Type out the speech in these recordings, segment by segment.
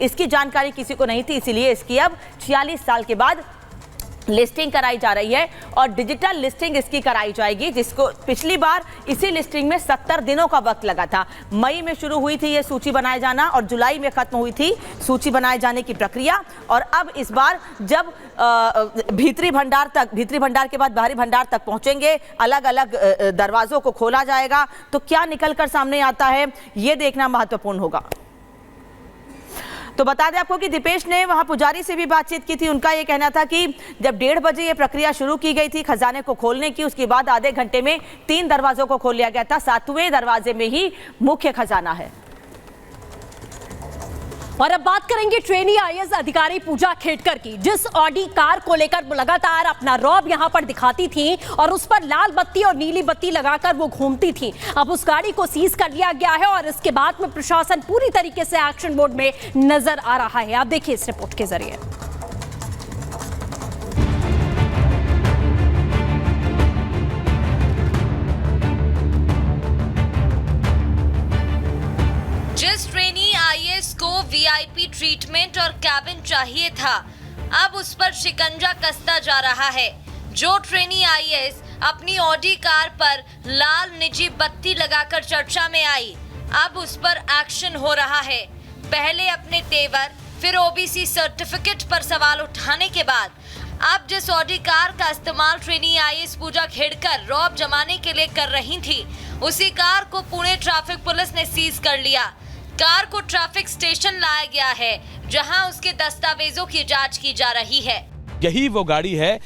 इसकी जानकारी किसी को नहीं थी, इसीलिए इसकी अब 46 साल के बाद लिस्टिंग कराई जा रही है और डिजिटल लिस्टिंग इसकी कराई जाएगी, जिसको पिछली बार इसी लिस्टिंग में 70 दिनों का वक्त लगा था। मई में शुरू हुई थी ये सूची बनाए जाना और जुलाई में खत्म हुई थी सूची बनाए जाने की प्रक्रिया। और अब इस बार जब भीतरी भंडार के बाद बाहरी भंडार तक पहुंचेंगे, अलग अलग दरवाजों को खोला जाएगा, तो क्या निकलकर सामने आता है ये देखना महत्वपूर्ण होगा। तो बता दें आपको कि दीपेश ने वहां पुजारी से भी बातचीत की थी। उनका ये कहना था कि जब 1:30 बजे ये प्रक्रिया शुरू की गई थी खजाने को खोलने की, उसके बाद आधे घंटे में 3 दरवाजों को खोल लिया गया था। 7वें दरवाजे में ही मुख्य खजाना है। और अब बात करेंगे ट्रेनी आईएएस अधिकारी पूजा खेड़कर की, जिस ऑडी कार को लेकर लगातार अपना रौब यहां पर दिखाती थी और उस पर लाल बत्ती और नीली बत्ती लगाकर वो घूमती थी। अब उस गाड़ी को सीज कर लिया गया है और इसके बाद में प्रशासन पूरी तरीके से एक्शन मोड में नजर आ रहा है। आप देखिए इस रिपोर्ट के जरिए। जिस ट्रेनी आईएएस को वीआईपी ट्रीटमेंट और कैबिन चाहिए था, अब उस पर शिकंजा कसता जा रहा है। जो ट्रेनी आईएएस अपनी ऑडी कार पर लाल निजी बत्ती लगाकर चर्चा में आई, अब उस पर एक्शन हो रहा है। पहले अपने तेवर, फिर ओबीसी सर्टिफिकेट पर सवाल उठाने के बाद अब जिस ऑडी कार का इस्तेमाल ट्रेनी आईएएस पूजा खेड़कर रौब जमाने के लिए कर रही थी, उसी कार को पुणे ट्रैफिक पुलिस ने सीज कर लिया। कार को ट्रैफिक स्टेशन लाया गया है, जहां उसके दस्तावेजों की जांच की जा रही है। यही वो गाड़ी है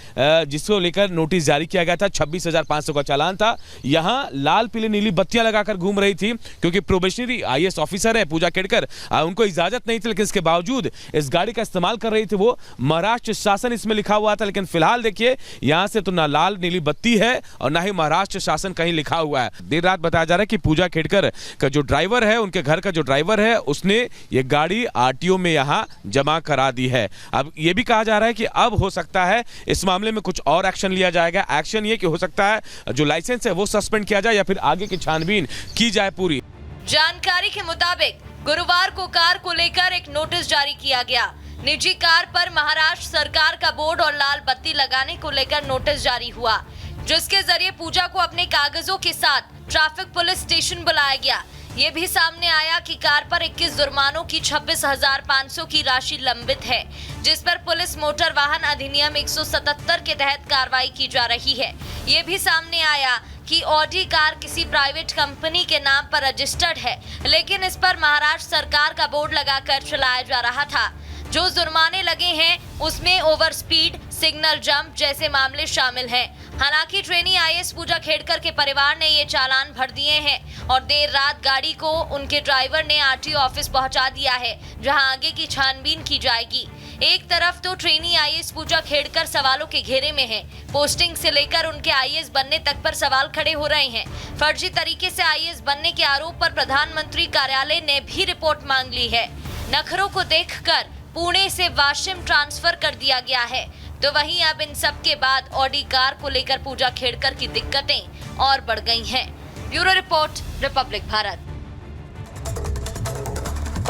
जिसको लेकर नोटिस जारी किया गया था। 26,500 का चालान था। यहाँ लाल पीले नीली बत्तियां लगाकर घूम रही थी, क्योंकि प्रोबेशनरी आईएएस ऑफिसर है पूजा खेड़कर, उनको इजाजत नहीं थी, लेकिन इसके बावजूद इस गाड़ी का इस्तेमाल कर रही थी वो। महाराष्ट्र शासन इसमें लिखा हुआ था, लेकिन फिलहाल देखिए यहाँ से तो ना लाल नीली बत्ती है और ना ही महाराष्ट्र शासन कहीं लिखा हुआ है। देर रात बताया जा रहा है कि पूजा खेड़कर का जो ड्राइवर है, उनके घर का जो ड्राइवर है, उसने ये गाड़ी आरटीओ में यहाँ जमा करा दी है। अब ये भी कहा जा रहा है कि अब हो सकता है इस मामले में कुछ और एक्शन लिया जाएगा। एक्शन ये कि हो सकता है जो लाइसेंस है वो सस्पेंड किया जाए या फिर आगे की छानबीन की जाए पूरी। जानकारी के मुताबिक गुरुवार को कार को लेकर एक नोटिस जारी किया गया। निजी कार पर महाराष्ट्र सरकार का बोर्ड और लाल बत्ती लगाने को लेकर नोटिस जारी हुआ, जिसके जरिए पूजा को अपने कागजों के साथ ट्रैफिक पुलिस स्टेशन बुलाया गया। ये भी सामने आया कि कार पर 21 जुर्मानों की 26,500 की राशि लंबित है, जिस पर पुलिस मोटर वाहन अधिनियम 177 के तहत कार्रवाई की जा रही है। ये भी सामने आया कि ऑडी कार किसी प्राइवेट कंपनी के नाम पर रजिस्टर्ड है, लेकिन इस पर महाराष्ट्र सरकार का बोर्ड लगाकर चलाया जा रहा था। जो जुर्माने लगे हैं उसमें ओवर स्पीड, सिग्नल जंप जैसे मामले शामिल हैं। हालांकि ट्रेनी आईएएस पूजा खेड़कर के परिवार ने ये चालान भर दिए हैं और देर रात गाड़ी को उनके ड्राइवर ने आरटीओ ऑफिस पहुंचा दिया है, जहां आगे की छानबीन की जाएगी। एक तरफ तो ट्रेनी आईएएस पूजा खेड़कर सवालों के घेरे में है। पोस्टिंग से लेकर उनके आईएएस बनने तक पर सवाल खड़े हो रहे हैं। फर्जी तरीके से आईएएस बनने के आरोप पर प्रधानमंत्री कार्यालय ने भी रिपोर्ट मांग ली है। नखरों को देखकर पुणे से वाशिम ट्रांसफर कर दिया गया है। तो वहीं अब इन सब के बाद ऑडी कार को लेकर पूजा खेड़कर की दिक्कतें और बढ़ गई हैं। Bureau report, Republic Bharat.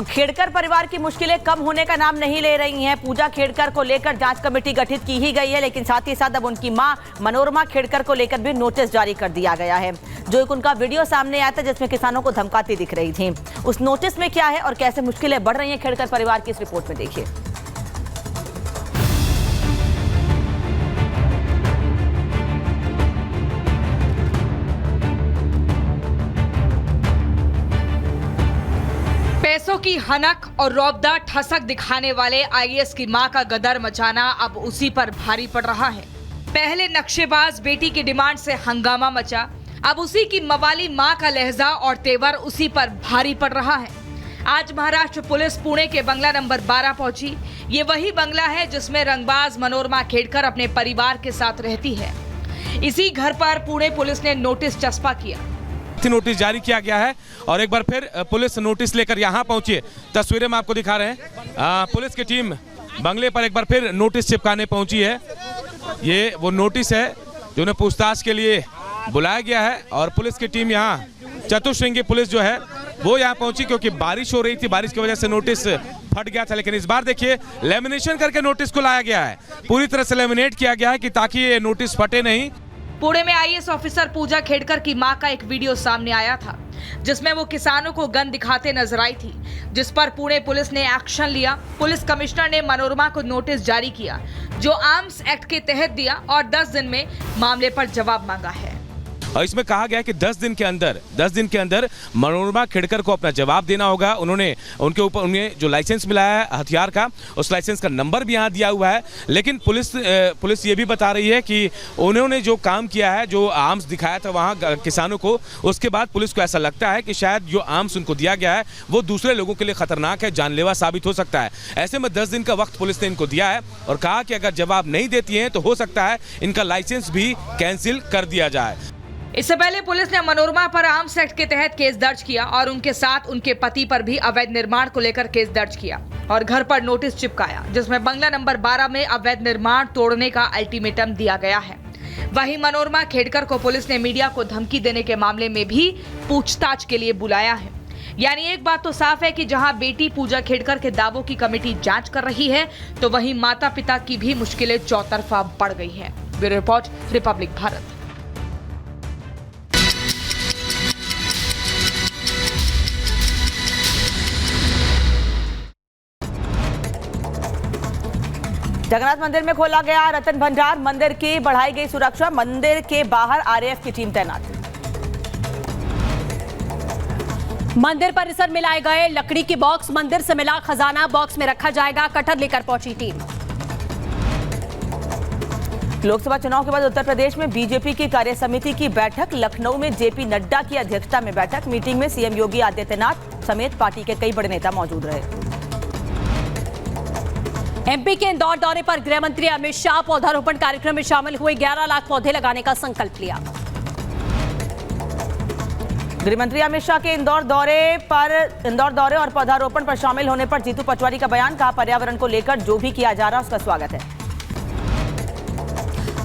Khedkar परिवार की मुश्किलें कम होने का नाम नहीं ले रही हैं। पूजा खेड़कर को लेकर जांच कमेटी गठित की ही गई है, लेकिन साथ ही साथ अब उनकी मां मनोरमा खेड़कर को लेकर भी नोटिस जारी कर दिया गया है। जो एक उनका वीडियो सामने आया था जिसमें किसानों को धमकाती दिख रही थी, उस नोटिस में क्या है और कैसे मुश्किलें बढ़ रही हैं खेड़कर परिवार की, इस रिपोर्ट में देखिए। पैसों की हनक और रौबदार ठसक दिखाने वाले आईएएस की मां का गदर मचाना अब उसी पर भारी पड़ रहा है। पहले नक्शेबाज बेटी की डिमांड से हंगामा मचा, अब उसी की मवाली मां का लहजा और तेवर उसी पर भारी पड़ रहा है। आज महाराष्ट्र पुलिस पुणे के बंगला नंबर 12 पहुंची। ये वही बंगला है जिसमें रंगबाज मनोरमा खेड़कर अपने परिवार के साथ रहती है। इसी घर पर पुणे पुलिस ने नोटिस चस्पा किया। नोटिस जारी किया गया है और एक बार फिर पुलिस नोटिस लेकर यहाँ पहुंची है। तस्वीरें हम आपको दिखा रहे हैं। पुलिस की टीम बंगले पर एक बार फिर नोटिस चिपकाने पहुंची है। ये वो नोटिस है जो उन्हें पूछताछ के लिए बुलाया गया है और पुलिस की टीम यहाँ चतुश्रृंगी पुलिस जो है वो यहाँ पहुंची, क्योंकि बारिश हो रही थी। बारिश की वजह से नोटिस फट गया था, लेकिन इस बार देखिए लेमिनेशन करके नोटिस को लाया गया है, पूरी तरह से लेमिनेट किया गया है कि ताकि ये नोटिस फटे नहीं। पुणे में आईएएस ऑफिसर पूजा खेड़कर की मां का एक वीडियो सामने आया था जिसमें वो किसानों को गन दिखाते नजर आई थी, जिस पर पुणे पुलिस ने एक्शन लिया। पुलिस कमिश्नर ने मनोरमा को नोटिस जारी किया जो आर्म्स एक्ट के तहत दिया और 10 दिन में मामले पर जवाब मांगा है। और इसमें कहा गया है कि 10 दिन के अंदर मनोरमा खेड़कर को अपना जवाब देना होगा। उनके ऊपर उन्हें जो लाइसेंस मिला है हथियार का, उस लाइसेंस का नंबर भी यहाँ दिया हुआ है। लेकिन पुलिस ये भी बता रही है कि उन्होंने जो काम किया है, जो आर्म्स दिखाया था वहाँ किसानों को, उसके बाद पुलिस को ऐसा लगता है कि शायद जो आर्म्स उनको दिया गया है वो दूसरे लोगों के लिए खतरनाक है, जानलेवा साबित हो सकता है। ऐसे में 10 दिन का वक्त पुलिस ने इनको दिया है और कहा कि अगर जवाब नहीं देती है तो हो सकता है इनका लाइसेंस भी कैंसिल कर दिया जाए। इससे पहले पुलिस ने मनोरमा पर आर्म्स एक्ट के तहत केस दर्ज किया और उनके साथ उनके पति पर भी अवैध निर्माण को लेकर केस दर्ज किया और घर पर नोटिस चिपकाया जिसमें बंगला नंबर 12 में अवैध निर्माण तोड़ने का अल्टीमेटम दिया गया है। वहीं मनोरमा खेड़कर को पुलिस ने मीडिया को धमकी देने के मामले में भी पूछताछ के लिए बुलाया है। यानी एक बात तो साफ है कि जहां बेटी पूजा खेड़कर के दावों की कमेटी जांच कर रही है तो वहीं माता पिता की भी मुश्किलें चौतरफा बढ़ गई है। Bureau report, Republic Bharat. Jagannath मंदिर में खोला गया रतन भंडार, मंदिर की बढ़ाई गई सुरक्षा, मंदिर के बाहर आरएएफ की टीम तैनात। मंदिर परिसर में लाए गए लकड़ी के बॉक्स, मंदिर से मिला खजाना बॉक्स में रखा जाएगा, कटर लेकर पहुंची टीम। लोकसभा चुनाव के बाद उत्तर प्रदेश में बीजेपी की कार्य समिति की बैठक, लखनऊ में जेपी नड्डा की अध्यक्षता में बैठक। मीटिंग में सीएम योगी आदित्यनाथ समेत पार्टी के कई बड़े नेता मौजूद रहे। एमपी के इंदौर दौरे पर गृह मंत्री अमित शाह पौधारोपण कार्यक्रम में शामिल हुए, 11 लाख पौधे लगाने का संकल्प लिया। गृह मंत्री अमित शाह के इंदौर दौरे और पौधारोपण पर शामिल होने पर जीतू पटवारी का बयान, कहा पर्यावरण को लेकर जो भी किया जा रहा है उसका स्वागत है।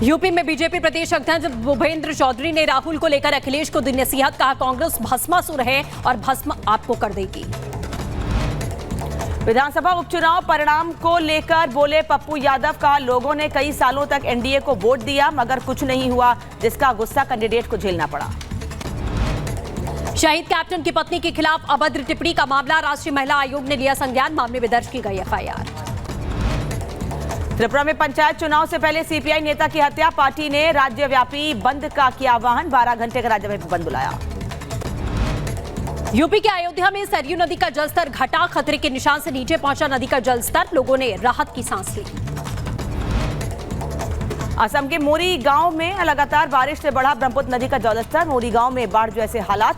यूपी में बीजेपी प्रदेश अध्यक्ष भूपेंद्र चौधरी ने राहुल को लेकर अखिलेश को दी नसीहत, कहा कांग्रेस भस्मासुर है और भस्म आपको कर देगी। विधानसभा उपचुनाव परिणाम को लेकर बोले पप्पू यादव, कहा लोगों ने कई सालों तक एनडीए को वोट दिया मगर कुछ नहीं हुआ, जिसका गुस्सा कैंडिडेट को झेलना पड़ा। शहीद कैप्टन की पत्नी के खिलाफ अभद्र टिप्पणी का मामला, राष्ट्रीय महिला आयोग ने लिया संज्ञान, मामले में दर्ज की गई एफआईआर। त्रिपुरा में पंचायत चुनाव से पहले सीपीआई नेता की हत्या, पार्टी ने राज्यव्यापी बंद का किया आह्वान, 12 घंटे का राज्यव्यापी बंद बुलाया। यूपी के अयोध्या में सरयू नदी का जलस्तर घटा, खतरे के निशान से नीचे पहुंचा नदी का जलस्तर, लोगों ने राहत की सांस ली। असम के मोरी गांव में लगातार बारिश से बढ़ा ब्रह्मपुत्र नदी का जलस्तर, मोरी गांव में बाढ़ जैसे हालात,